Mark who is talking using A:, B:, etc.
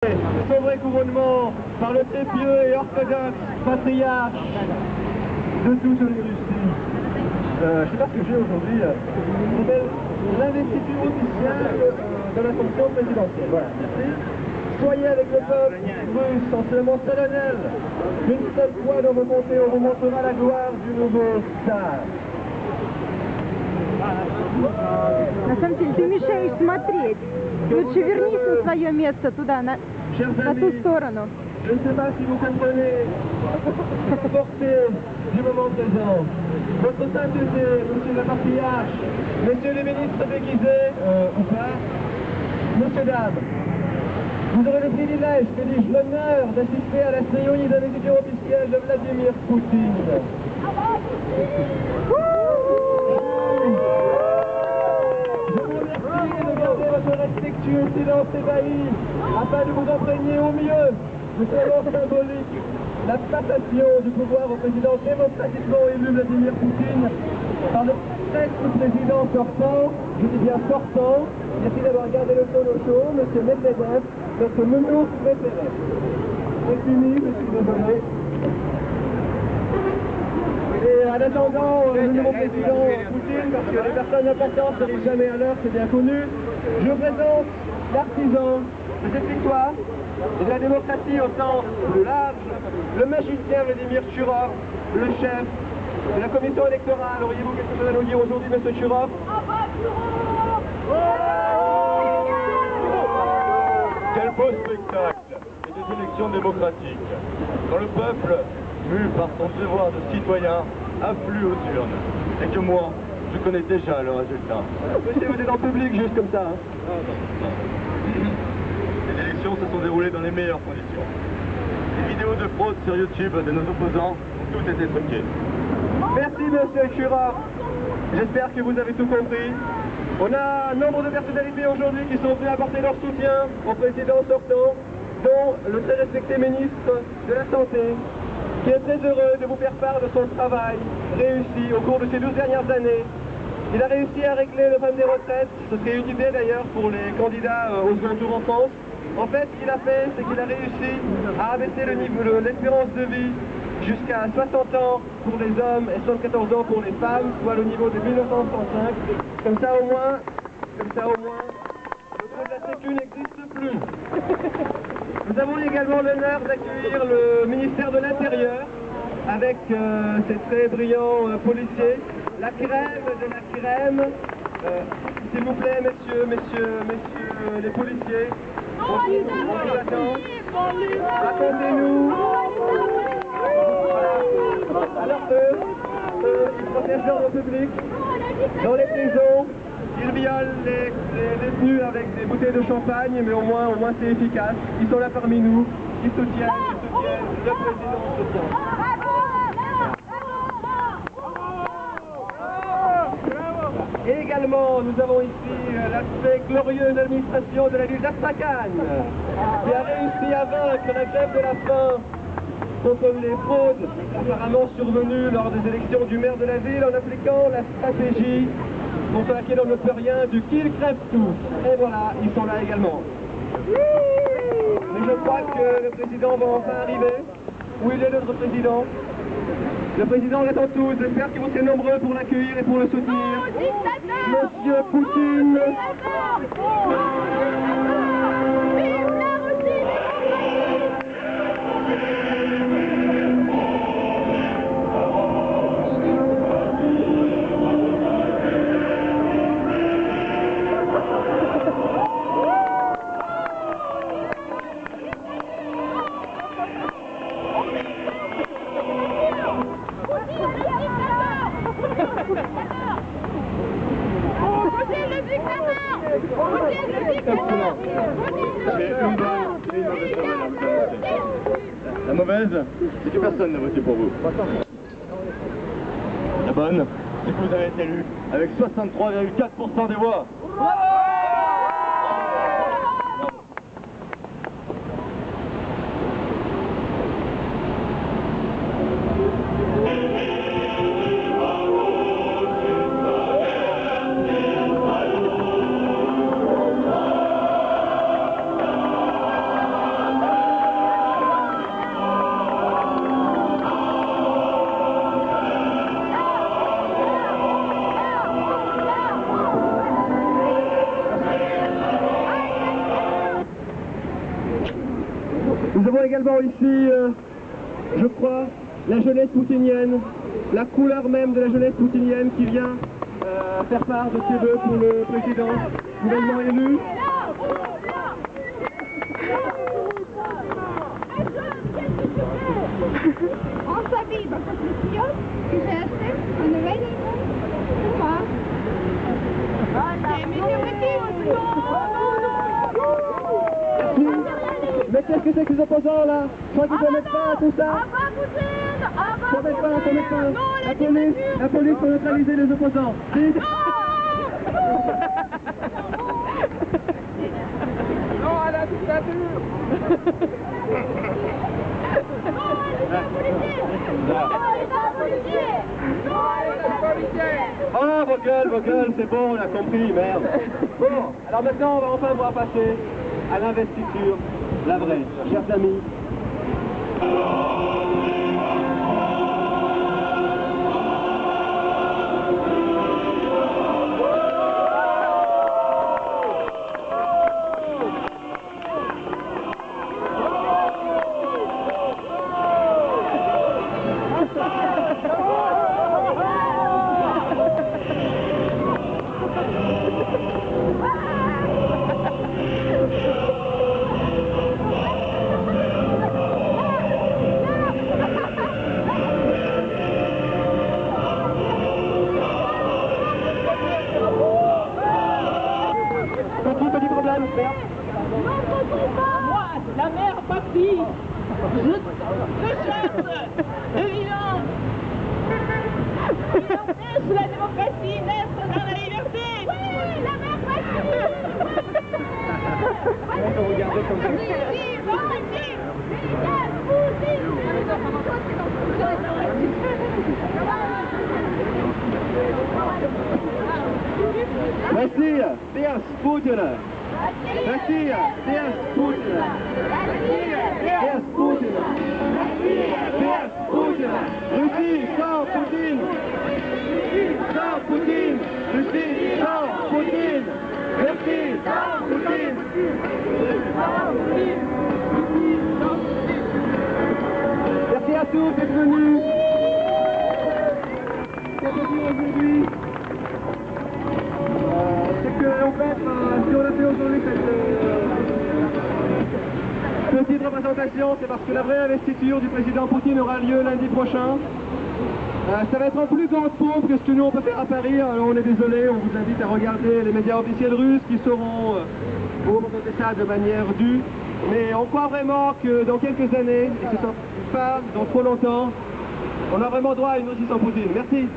A: Son vrai couronnement par le très pieux et orthodoxe patriarche de toute Russie. Je ne sais pas ce que j'ai aujourd'hui. C'est l'investiture officielle de la fonction présidentielle. Voilà, merci. Soyez avec le peuple russe en ce moment solennel. Une seule fois dans vos comtés, on vous montrera la gloire du nouveau tsar.
B: На самом деле, ты мешаешь смотреть. Лучше вернись на свое место туда, на ту сторону.
A: Je ne sais pas si vous comprenez la portée du moment présent. Votre sainteté, monsieur le patriarche, messieurs les ministres déguisés, ou pas, messieurs, dames, vous aurez le privilège, que dis-je, l'honneur d'assister à la cérémonie d'investiture officielle de Vladimir Poutine. Votre respectueux silence ébahi, afin de vous imprégner au mieux de ce moment symbolique, la passation du pouvoir au président démocratiquement élu Vladimir Poutine par le président sortant, je dis bien sortant, merci d'avoir gardé le ton au chaud, M. Medvedev, notre nounou préféré. C'est fini, je suis désolé. Et en attendant le nouveau président Poutine, parce que les personnes importantes n'arrivent jamais à l'heure, c'est bien connu, je vous présente l'artisan de cette victoire et de la démocratie au sens plus large, le magicien Vladimir Churov, le chef de la commission électorale. Auriez-vous quelque chose à nous dire aujourd'hui, M. Churov?
C: Quel beau spectacle et des élections démocratiques, quand le peuple, mu par son devoir de citoyen, afflue aux urnes, et que moi, je connais déjà le résultat.
A: Monsieur, vous êtes en public juste comme ça, hein?
C: Les élections se sont déroulées dans les meilleures conditions. Les vidéos de fraude sur YouTube de nos opposants ont toutes été truquées.
A: Merci, monsieur Churov. J'espère que vous avez tout compris. On a un nombre de personnalités aujourd'hui qui sont venues apporter leur soutien au président sortant, dont le très respecté ministre de la Santé, qui est très heureux de vous faire part de son travail réussi au cours de ces 12 dernières années. Il a réussi à régler le problème des retraites. Ce serait une idée d'ailleurs pour les candidats au second tour en France. En fait, ce qu'il a fait, c'est qu'il a réussi à abaisser l'espérance de vie jusqu'à 60 ans pour les hommes et 74 ans pour les femmes, soit le niveau de 1965. Comme ça au moins, le trou de la Sécu n'existe plus. Nous avons également l'honneur d'accueillir le ministère de l'Intérieur avec ces très brillants policiers, la crème de la crème. S'il vous plaît, messieurs les policiers, on vous attend. Racontez-nous. Alors ils protègent l'ordre public dans les prisons. Ils violent les détenus avec des bouteilles de champagne, mais au moins c'est efficace. Ils sont là parmi nous, ils soutiennent le président soutient. Et également, nous avons ici l'aspect glorieux de l'administration de la ville d'Astrakhan, qui a réussi à vaincre la grève de la faim contre les fraudes apparemment survenues lors des élections du maire de la ville en appliquant la stratégie contre laquelle on ne peut rien du qu'ils crèvent tous. Et voilà, ils sont là également. Mais je crois que le président va enfin arriver. Où il est notre président? Le président l'attend tous. J'espère que vous serez nombreux pour l'accueillir et pour le soutenir. Monsieur Poutine.
C: La mauvaise, c'est que personne n'a voté pour vous. La bonne, c'est que vous avez été élu avec 63,4% des voix.
A: Nous avons également ici, je crois, la jeunesse poutinienne, la couleur même de la jeunesse poutinienne qui vient faire part de ses vœux pour le président nouvellement élu.
D: François Bibre, c'est le stylo que j'ai acheté en Noël pour moi.
A: Mais qu'est-ce que c'est que ces opposants là? Je crois qu'ils ne mettent pas tout ça. Faut mettre pas. La police faut neutraliser les opposants. Vite.
B: Non à la dictature.
A: Ah, vos gueules, c'est bon, on a compris, merde. Bon, alors maintenant, on va enfin pouvoir passer à l'investiture, la vraie, chers amis.
E: Moi, la mère patrie, je cherche évidence. Naître la démocratie, naître dans la liberté.
D: Oui, la mère patrie.
A: On va regarder comme ça. Россия, без Путина! Россия, без Путина! Без Путина! Без Путина! Russie sans Poutine! Sans Poutine! Russie sans Poutine! Merci sans Poutine! Merci à tous d'être venus! Aujourd'hui, c'est que en fait, si on a fait aujourd'hui cette petite représentation, c'est parce que la vraie investiture du président Poutine aura lieu lundi prochain. Ça va être en plus grande pompe que ce que nous on peut faire à Paris. Alors on est désolé, on vous invite à regarder les médias officiels russes qui sauront vous représenter ça de manière due. Mais on croit vraiment que dans quelques années, et que ce ne sera pas dans trop longtemps, on a vraiment droit à une Russie sans Poutine. Merci.